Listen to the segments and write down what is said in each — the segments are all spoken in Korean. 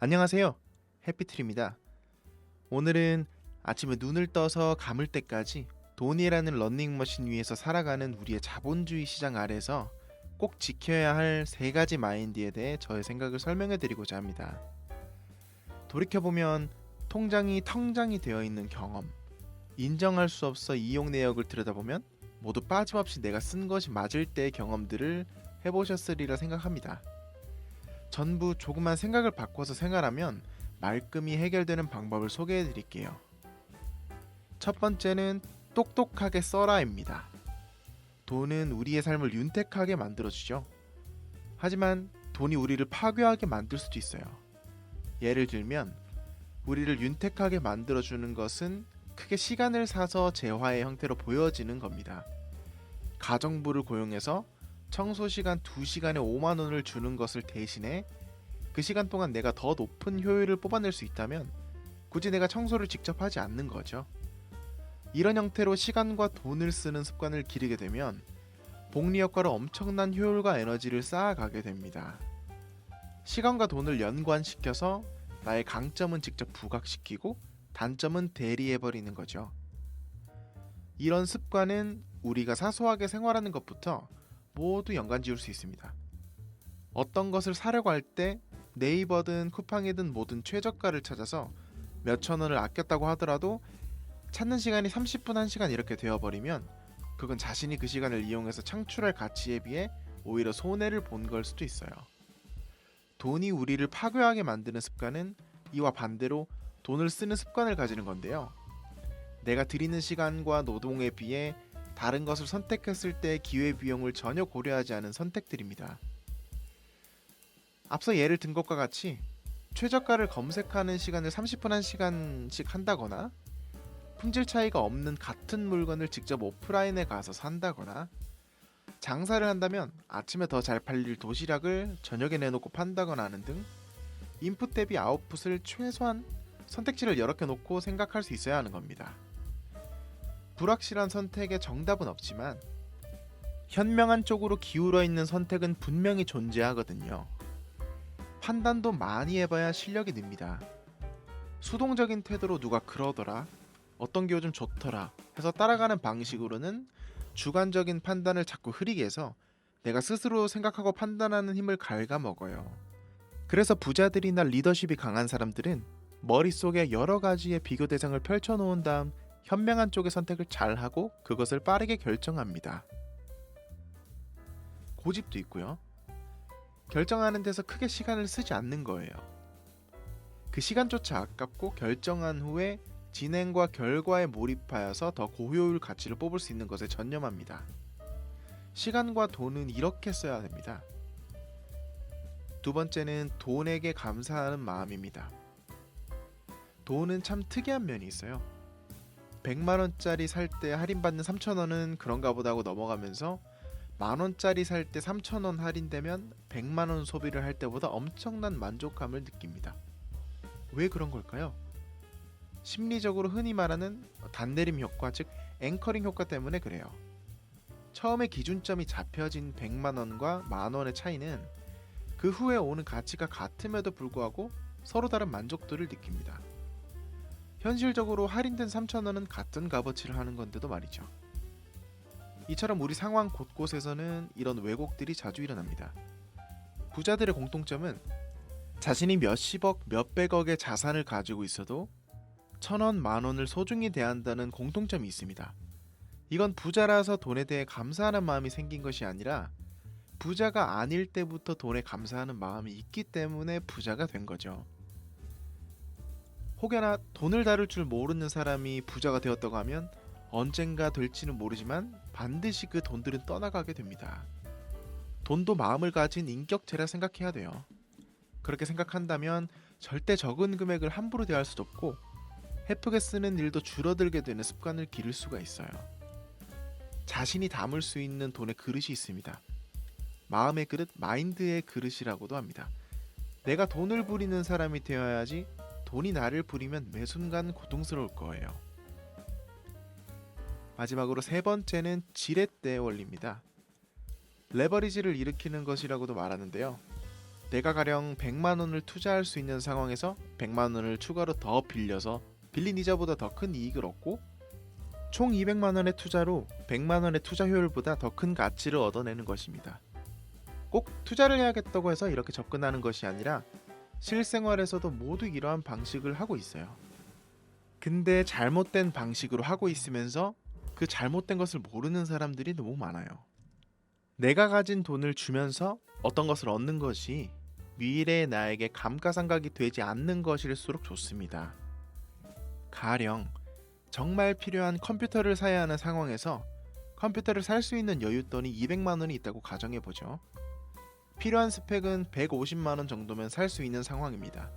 안녕하세요. 해피트리입니다. 오늘은 아침에 눈을 떠서 감을 때까지 돈이라는 러닝머신 위에서 살아가는 우리의 자본주의 시장 아래서 꼭 지켜야 할 세 가지 마인드에 대해 저의 생각을 설명해 드리고자 합니다. 돌이켜보면 통장이 텅장이 되어 있는 경험, 인정할 수 없어 이용 내역을 들여다보면 모두 빠짐없이 내가 쓴 것이 맞을 때의 경험들을 해보셨으리라 생각합니다. 전부 조그만 생각을 바꿔서 생활하면 말끔히 해결되는 방법을 소개해 드릴게요. 첫 번째는 똑똑하게 써라입니다. 돈은 우리의 삶을 윤택하게 만들어주죠. 하지만 돈이 우리를 파괴하게 만들 수도 있어요. 예를 들면 우리를 윤택하게 만들어주는 것은 크게 시간을 사서 재화의 형태로 보여지는 겁니다. 가정부를 고용해서 청소 시간 2시간에 5만 원을 주는 것을 대신해 그 시간 동안 내가 더 높은 효율을 뽑아낼 수 있다면 굳이 내가 청소를 직접 하지 않는 거죠. 이런 형태로 시간과 돈을 쓰는 습관을 기르게 되면 복리 효과로 엄청난 효율과 에너지를 쌓아가게 됩니다. 시간과 돈을 연관시켜서 나의 강점은 직접 부각시키고 단점은 대리해버리는 거죠. 이런 습관은 우리가 사소하게 생활하는 것부터 모두 연관 지을 수 있습니다. 어떤 것을 사려고 할 때 네이버든 쿠팡이든 뭐든 최저가를 찾아서 몇천 원을 아꼈다고 하더라도 찾는 시간이 30분 1시간 이렇게 되어버리면 그건 자신이 그 시간을 이용해서 창출할 가치에 비해 오히려 손해를 본 걸 수도 있어요. 돈이 우리를 파괴하게 만드는 습관은 이와 반대로 돈을 쓰는 습관을 가지는 건데요. 내가 들이는 시간과 노동에 비해 다른 것을 선택했을 때 기회비용을 전혀 고려하지 않은 선택들입니다. 앞서 예를 든 것과 같이 최저가를 검색하는 시간을 30분 1시간씩 한다거나 품질 차이가 없는 같은 물건을 직접 오프라인에 가서 산다거나 장사를 한다면 아침에 더 잘 팔릴 도시락을 저녁에 내놓고 판다거나 하는 등 인풋 대비 아웃풋을 최소한 선택지를 여러 개 놓고 생각할 수 있어야 하는 겁니다. 불확실한 선택에 정답은 없지만 현명한 쪽으로 기울어 있는 선택은 분명히 존재하거든요. 판단도 많이 해봐야 실력이 늡니다. 수동적인 태도로 누가 그러더라, 어떤 게 요즘 좋더라 해서 따라가는 방식으로는 주관적인 판단을 자꾸 흐리게 해서 내가 스스로 생각하고 판단하는 힘을 갉아먹어요. 그래서 부자들이나 리더십이 강한 사람들은 머릿속에 여러 가지의 비교 대상을 펼쳐놓은 다음 현명한 쪽의 선택을 잘하고 그것을 빠르게 결정합니다. 고집도 있고요. 결정하는 데서 크게 시간을 쓰지 않는 거예요. 그 시간조차 아깝고 결정한 후에 진행과 결과에 몰입하여서 더 고효율 가치를 뽑을 수 있는 것에 전념합니다. 시간과 돈은 이렇게 써야 됩니다. 두 번째는 돈에게 감사하는 마음입니다. 돈은 참 특이한 면이 있어요. 100만원짜리 살 때 할인받는 3,000원은 그런가 보다 하고 넘어가면서 만원짜리 살 때 3,000원 할인되면 100만원 소비를 할 때보다 엄청난 만족감을 느낍니다. 왜 그런 걸까요? 심리적으로 흔히 말하는 단내림 효과, 즉 앵커링 효과 때문에 그래요. 처음에 기준점이 잡혀진 100만원과 만원의 차이는 그 후에 오는 가치가 같음에도 불구하고 서로 다른 만족도를 느낍니다. 현실적으로 할인된 3,000원은 같은 값어치를 하는 건데도 말이죠. 이처럼 우리 상황 곳곳에서는 이런 왜곡들이 자주 일어납니다. 부자들의 공통점은 자신이 몇십억, 몇백억의 자산을 가지고 있어도 1,000원, 만원을 소중히 대한다는 공통점이 있습니다. 이건 부자라서 돈에 대해 감사하는 마음이 생긴 것이 아니라 부자가 아닐 때부터 돈에 감사하는 마음이 있기 때문에 부자가 된 거죠. 혹여나 돈을 다룰 줄 모르는 사람이 부자가 되었다고 하면 언젠가 될지는 모르지만 반드시 그 돈들은 떠나가게 됩니다. 돈도 마음을 가진 인격체라 생각해야 돼요. 그렇게 생각한다면 절대 적은 금액을 함부로 대할 수도 없고 헤프게 쓰는 일도 줄어들게 되는 습관을 기를 수가 있어요. 자신이 담을 수 있는 돈의 그릇이 있습니다. 마음의 그릇, 마인드의 그릇이라고도 합니다. 내가 돈을 부리는 사람이 되어야지 돈이 나를 부리면 매 순간 고통스러울 거예요. 마지막으로 세 번째는 지렛대 원리입니다. 레버리지를 일으키는 것이라고도 말하는데요. 내가 가령 100만 원을 투자할 수 있는 상황에서 100만 원을 추가로 더 빌려서 빌린 이자보다 더 큰 이익을 얻고 총 200만 원의 투자로 100만 원의 투자 효율보다 더 큰 가치를 얻어내는 것입니다. 꼭 투자를 해야겠다고 해서 이렇게 접근하는 것이 아니라 실생활에서도 모두 이러한 방식을 하고 있어요. 근데 잘못된 방식으로 하고 있으면서 그 잘못된 것을 모르는 사람들이 너무 많아요. 내가 가진 돈을 주면서 어떤 것을 얻는 것이 미래의 나에게 감가상각이 되지 않는 것일수록 좋습니다. 가령 정말 필요한 컴퓨터를 사야 하는 상황에서 컴퓨터를 살 수 있는 여윳돈이 200만 원이 있다고 가정해보죠. 필요한 스펙은 150만 원 정도면 살 수 있는 상황입니다.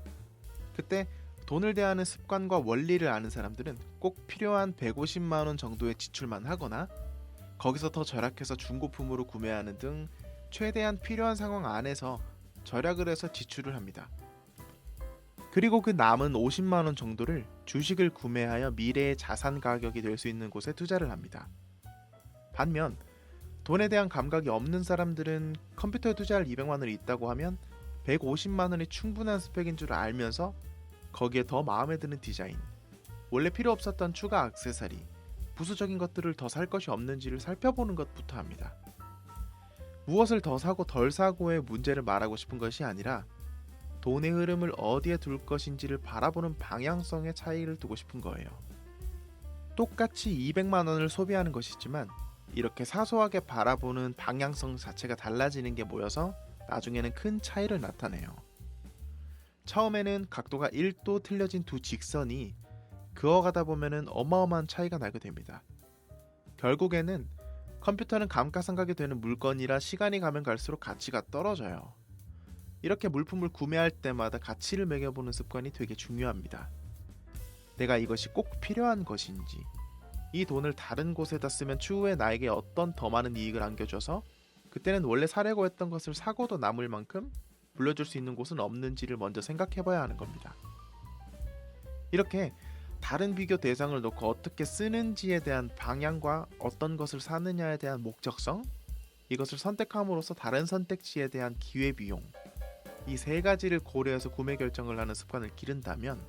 그때 돈을 대하는 습관과 원리를 아는 사람들은 꼭 필요한 150만 원 정도의 지출만 하거나 거기서 더 절약해서 중고품으로 구매하는 등 최대한 필요한 상황 안에서 절약을 해서 지출을 합니다. 그리고 그 남은 50만 원 정도를 주식을 구매하여 미래의 자산 가격이 될 수 있는 곳에 투자를 합니다. 반면 돈에 대한 감각이 없는 사람들은 컴퓨터에 투자할 200만 원이 있다고 하면 150만 원이 충분한 스펙인 줄 알면서 거기에 더 마음에 드는 디자인, 원래 필요 없었던 추가 액세서리, 부수적인 것들을 더 살 것이 없는지를 살펴보는 것부터 합니다. 무엇을 더 사고 덜 사고의 문제를 말하고 싶은 것이 아니라 돈의 흐름을 어디에 둘 것인지를 바라보는 방향성의 차이를 두고 싶은 거예요. 똑같이 200만 원을 소비하는 것이지만 이렇게 사소하게 바라보는 방향성 자체가 달라지는 게 모여서 나중에는 큰 차이를 나타내요. 처음에는 각도가 1도 틀려진 두 직선이 그어가다 보면은 어마어마한 차이가 나게 됩니다. 결국에는 컴퓨터는 감가상각이 되는 물건이라 시간이 가면 갈수록 가치가 떨어져요. 이렇게 물품을 구매할 때마다 가치를 매겨보는 습관이 되게 중요합니다. 내가 이것이 꼭 필요한 것인지, 이 돈을 다른 곳에다 쓰면 추후에 나에게 어떤 더 많은 이익을 안겨줘서 그때는 원래 사려고 했던 것을 사고도 남을 만큼 불려줄 수 있는 곳은 없는지를 먼저 생각해봐야 하는 겁니다. 이렇게 다른 비교 대상을 놓고 어떻게 쓰는지에 대한 방향과 어떤 것을 사느냐에 대한 목적성, 이것을 선택함으로써 다른 선택지에 대한 기회비용, 이 세 가지를 고려해서 구매 결정을 하는 습관을 기른다면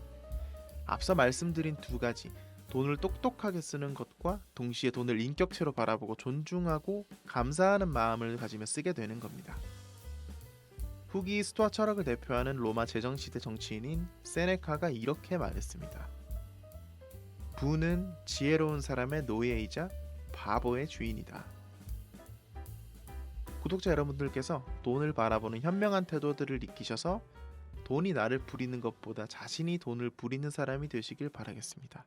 앞서 말씀드린 두 가지, 돈을 똑똑하게 쓰는 것과 동시에 돈을 인격체로 바라보고 존중하고 감사하는 마음을 가지며 쓰게 되는 겁니다. 후기 스토아 철학을 대표하는 로마 제정시대 정치인인 세네카가 이렇게 말했습니다. 부는 지혜로운 사람의 노예이자 바보의 주인이다. 구독자 여러분들께서 돈을 바라보는 현명한 태도들을 익히셔서 돈이 나를 부리는 것보다 자신이 돈을 부리는 사람이 되시길 바라겠습니다.